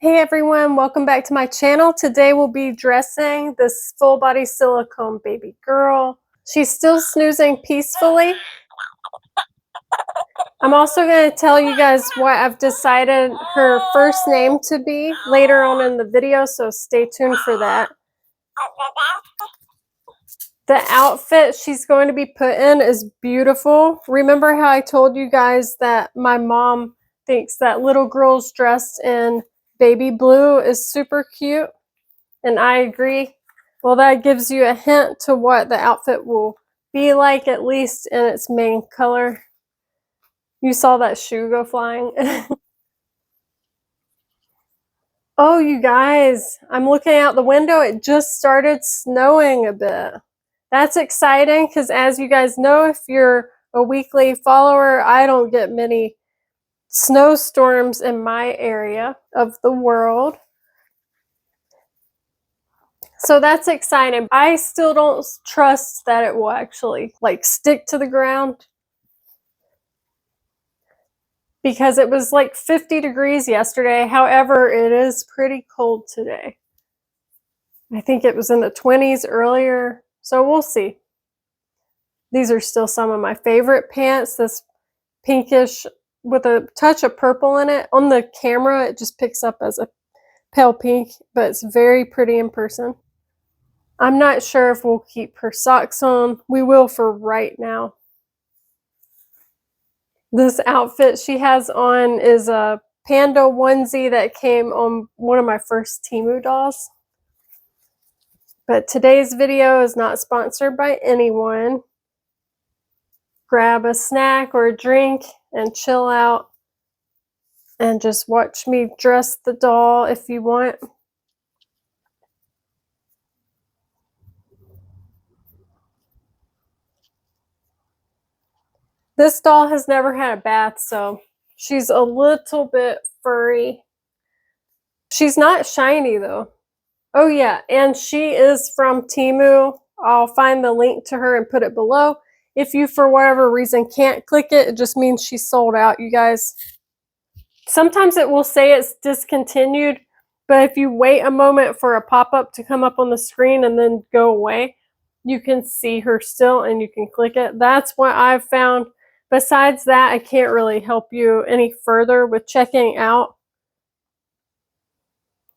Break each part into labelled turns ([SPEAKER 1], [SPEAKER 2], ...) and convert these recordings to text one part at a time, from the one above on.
[SPEAKER 1] Hey everyone, welcome back to my channel. Today we'll be dressing this full body silicone baby girl. She's still snoozing peacefully. I'm also going to tell you guys what I've decided her first name to be later on in the video, so stay tuned for that. The outfit she's going to be put in is beautiful. Remember how I told you guys that my mom thinks that little girls dressed in baby blue is super cute? And I agree. Well, that gives you a hint to what the outfit will be like, at least in its main color. You saw that shoe go flying. Oh, you guys, I'm looking out the window. It just started snowing a bit. That's exciting because, as you guys know, if you're a weekly follower, I don't get many snowstorms in my area of the world. So that's exciting. I still don't trust that it will actually stick to the ground, because it was like 50 degrees yesterday. However, it is pretty cold today. I think it was in the 20s earlier, so we'll see. These are still some of my favorite pants. This pinkish with a touch of purple in it. On the camera, it just picks up as a pale pink, but it's very pretty in person. I'm not sure if we'll keep her socks on. We will for right now. This outfit she has on is a panda onesie that came on one of my first Temu dolls. But today's video is not sponsored by anyone. Grab a snack or a drink and chill out and just watch me dress the doll if you want. This doll has never had a bath, so she's a little bit furry. She's not shiny though. Oh yeah, and she is from Temu. I'll find the link to her and put it below. If you, for whatever reason, can't click it, it just means she's sold out, you guys. Sometimes it will say it's discontinued, but if you wait a moment for a pop-up to come up on the screen and then go away, you can see her still and you can click it. That's what I've found. Besides that, I can't really help you any further with checking out.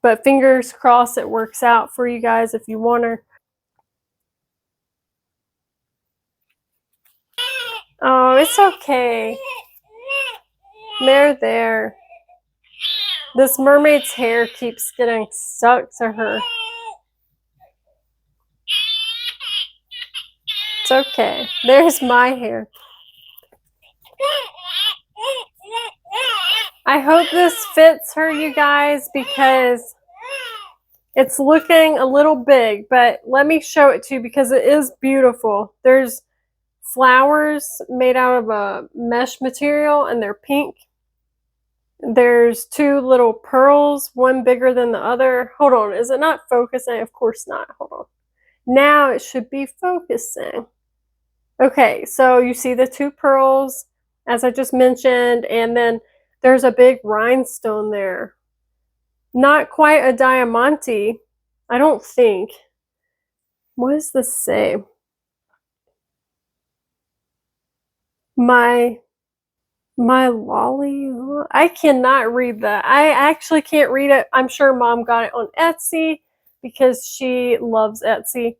[SPEAKER 1] But fingers crossed it works out for you guys if you want her. Oh, it's okay. There. This mermaid's hair keeps getting stuck to her. It's okay. There's my hair. I hope this fits her, you guys, because it's looking a little big, but let me show it to you because it is beautiful. There's flowers made out of a mesh material and they're pink. There's two little pearls, one bigger than the other. Hold on, is it not focusing? Of course not. Hold on. Now it should be focusing. Okay, so you see the two pearls, as I just mentioned, and then there's a big rhinestone there. Not quite a diamante, I don't think. What does this say? My lolly? I cannot read that. I actually can't read it. I'm sure Mom got it on Etsy because she loves Etsy.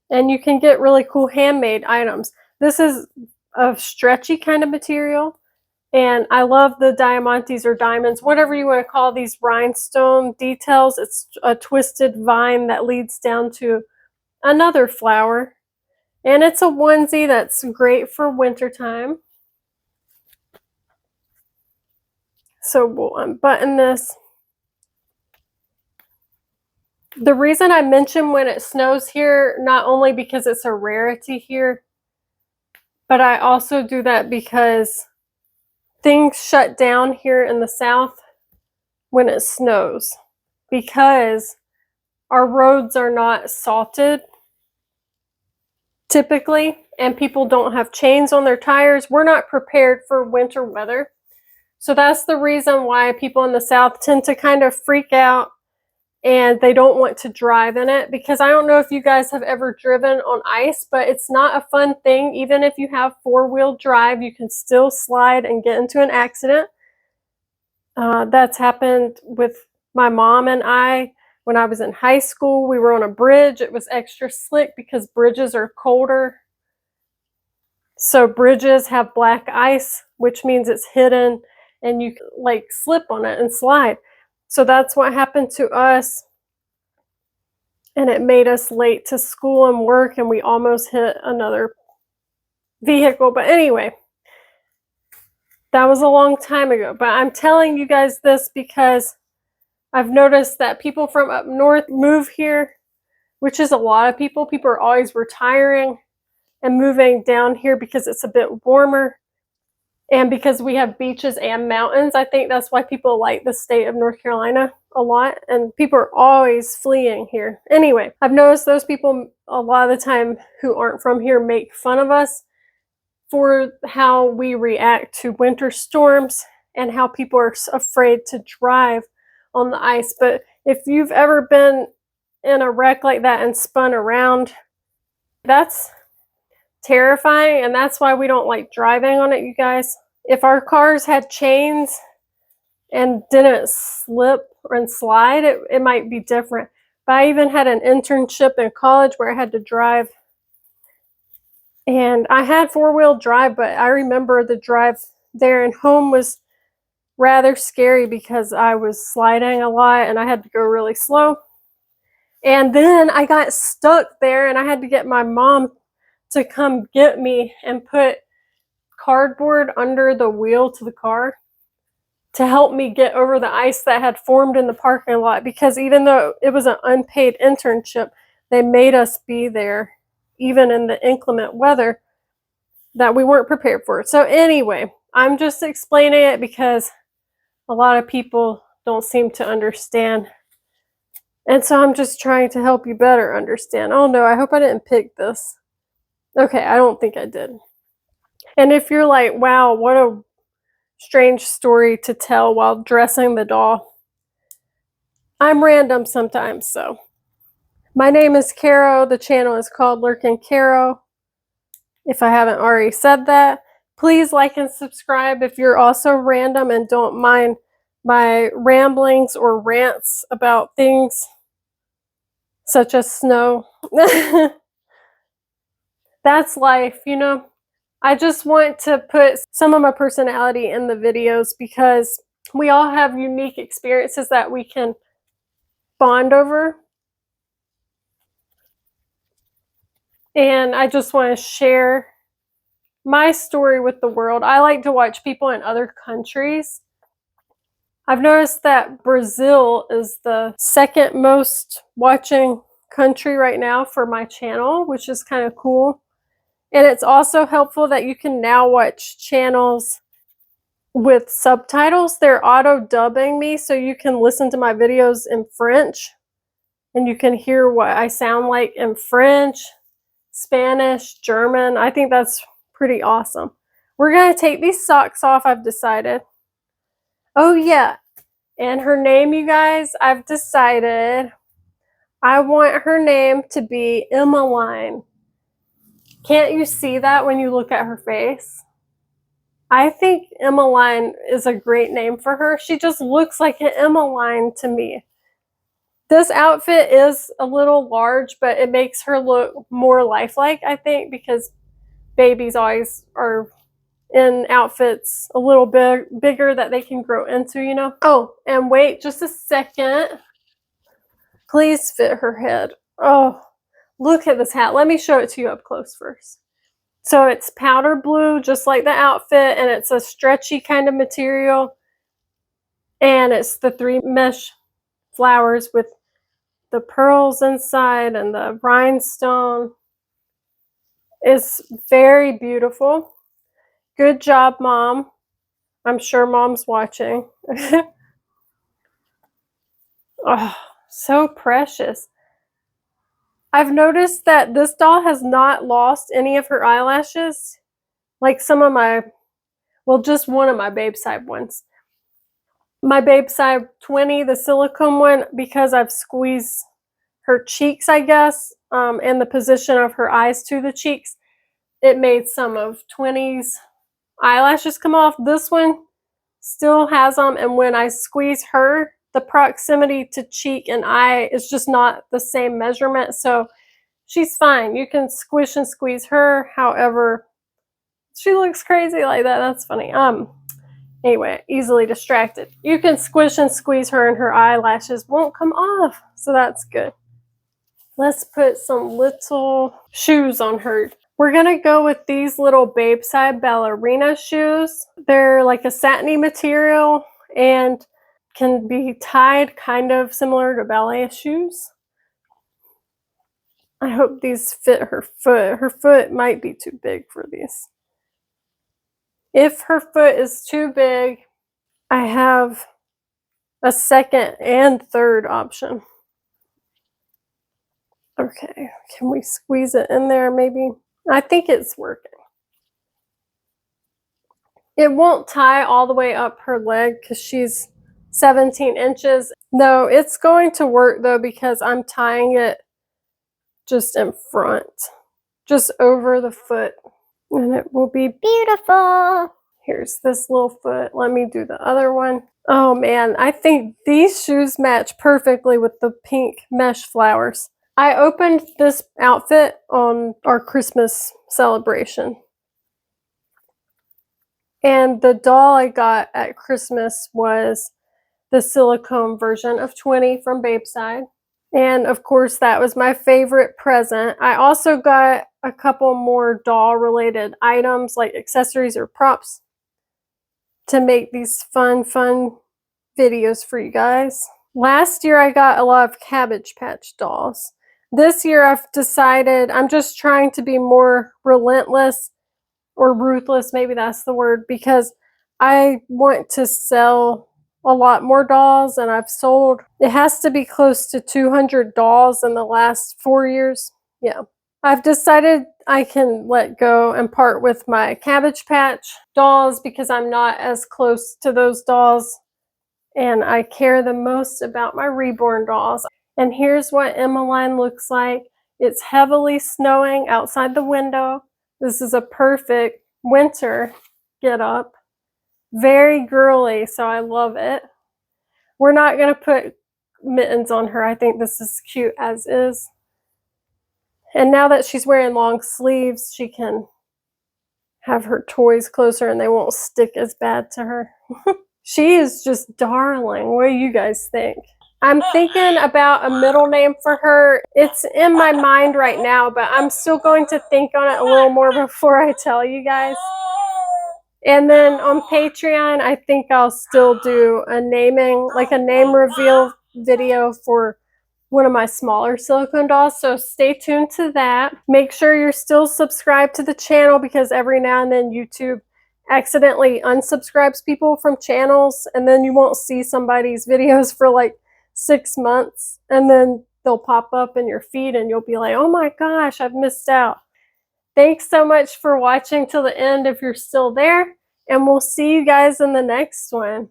[SPEAKER 1] And you can get really cool handmade items. This is a stretchy kind of material. And I love the diamantes or diamonds, whatever you want to call these rhinestone details. It's a twisted vine that leads down to another flower. And it's a onesie that's great for wintertime. So we'll unbutton this. The reason I mention when it snows here, not only because it's a rarity here, but I also do that because things shut down here in the South when it snows, because our roads are not salted typically, and people don't have chains on their tires. We're not prepared for winter weather. So that's the reason why people in the South tend to kind of freak out and they don't want to drive in it, because I don't know if you guys have ever driven on ice, but it's not a fun thing. Even if you have four-wheel drive, you can still slide and get into an accident. That's happened with my mom and I. When I was in high school, we were on a bridge. It was extra slick because bridges are colder. So bridges have black ice, which means it's hidden and you can like slip on it and slide. So that's what happened to us. And it made us late to school and work, and we almost hit another vehicle. But anyway, that was a long time ago. But I'm telling you guys this because I've noticed that people from up north move here, which is a lot of people. People are always retiring and moving down here because it's a bit warmer. And because we have beaches and mountains, I think that's why people like the state of North Carolina a lot. And people are always fleeing here. Anyway, I've noticed those people a lot of the time who aren't from here make fun of us for how we react to winter storms and how people are afraid to drive on the ice. But if you've ever been in a wreck like that and spun around, that's terrifying, and that's why we don't like driving on it, you guys. If our cars had chains and didn't slip and slide, it might be different. But I even had an internship in college where I had to drive, and I had four-wheel drive, but I remember the drive there and home was rather scary because I was sliding a lot and I had to go really slow. And then I got stuck there and I had to get my mom to come get me and put cardboard under the wheel to the car to help me get over the ice that had formed in the parking lot, because even though it was an unpaid internship, they made us be there even in the inclement weather that we weren't prepared for. So anyway, I'm just explaining it because a lot of people don't seem to understand. And so I'm just trying to help you better understand. Oh no, I hope I didn't pick this. Okay, I don't think I did. And if you're like, wow, what a strange story to tell while dressing the doll, I'm random sometimes, so. My name is Caro. The channel is called Lurkin' Caro. If I haven't already said that, please like and subscribe if you're also random and don't mind my ramblings or rants about things such as snow. That's life, you know. I just want to put some of my personality in the videos because we all have unique experiences that we can bond over. And I just want to share my story with the world. I like to watch people in other countries. I've noticed that Brazil is the second most watching country right now for my channel, which is kind of cool. And it's also helpful that you can now watch channels with subtitles. They're auto-dubbing me, so you can listen to my videos in French, and you can hear what I sound like in French, Spanish, German. I think that's pretty awesome. We're going to take these socks off, I've decided. Oh yeah, and her name, you guys, I've decided I want her name to be Emmeline. Can't you see that when you look at her face? I think Emmeline is a great name for her. She just looks like an Emmeline to me. This outfit is a little large, but it makes her look more lifelike, I think, because babies always are in outfits a little bit bigger that they can grow into, you know? Oh, and wait just a second. Please fit her head. Oh, look at this hat. Let me show it to you up close first. So it's powder blue, just like the outfit, and it's a stretchy kind of material. And it's the 3 mesh flowers with the pearls inside and the rhinestone. It's very beautiful. Good job, Mom. I'm sure Mom's watching. Oh, so precious. I've noticed that this doll has not lost any of her eyelashes. Like some of my, well, just one of my babe side ones. my babe size 20, the silicone one, because I've squeezed her cheeks, I guess, and the position of her eyes to the cheeks, it made some of 20's eyelashes come off. This one still has them, and when I squeeze her, the proximity to cheek and eye is just not the same measurement, so she's fine. You can squish and squeeze her, however, she looks crazy like that. That's funny. Anyway, easily distracted. You can squish and squeeze her and her eyelashes won't come off, so that's good. Let's put some little shoes on her. We're gonna go with these little babe side ballerina shoes. They're like a satiny material and can be tied kind of similar to ballet shoes. I hope these fit her foot. Her foot might be too big for these. If her foot is too big, I have a second and third option. Okay, can we squeeze it in there maybe? I think it's working. It won't tie all the way up her leg because she's 17 inches. No, it's going to work though because I'm tying it just in front, just over the foot, and it will be beautiful. Here's this little foot. Let me do the other one. Oh man, I think these shoes match perfectly with the pink mesh flowers. I opened this outfit on our Christmas celebration. And the doll I got at Christmas was the silicone version of 20 from Babeside. And of course, that was my favorite present. I also got a couple more doll related items like accessories or props to make these fun videos for you guys. Last year, I got a lot of Cabbage Patch dolls. This year, I've decided I'm just trying to be more relentless or ruthless, maybe that's the word, because I want to sell a lot more dolls, and I've sold, it has to be close to 200 dolls in the last 4 years. Yeah. I've decided I can let go and part with my Cabbage Patch dolls because I'm not as close to those dolls, and I care the most about my Reborn dolls. And here's what Emmeline looks like. It's heavily snowing outside the window. This is a perfect winter get up. Very girly, so I love it. We're not going to put mittens on her. I think this is cute as is. And now that she's wearing long sleeves, she can have her toys closer and they won't stick as bad to her. She is just darling. What do you guys think? I'm thinking about a middle name for her. It's in my mind right now, but I'm still going to think on it a little more before I tell you guys. And then on Patreon, I think I'll still do a naming, like a name reveal video for one of my smaller silicone dolls. So stay tuned to that. Make sure you're still subscribed to the channel because every now and then YouTube accidentally unsubscribes people from channels, and then you won't see somebody's videos for like 6 months, and then they'll pop up in your feed and you'll be like, oh my gosh, I've missed out. Thanks so much for watching till the end if you're still there, and we'll see you guys in the next one.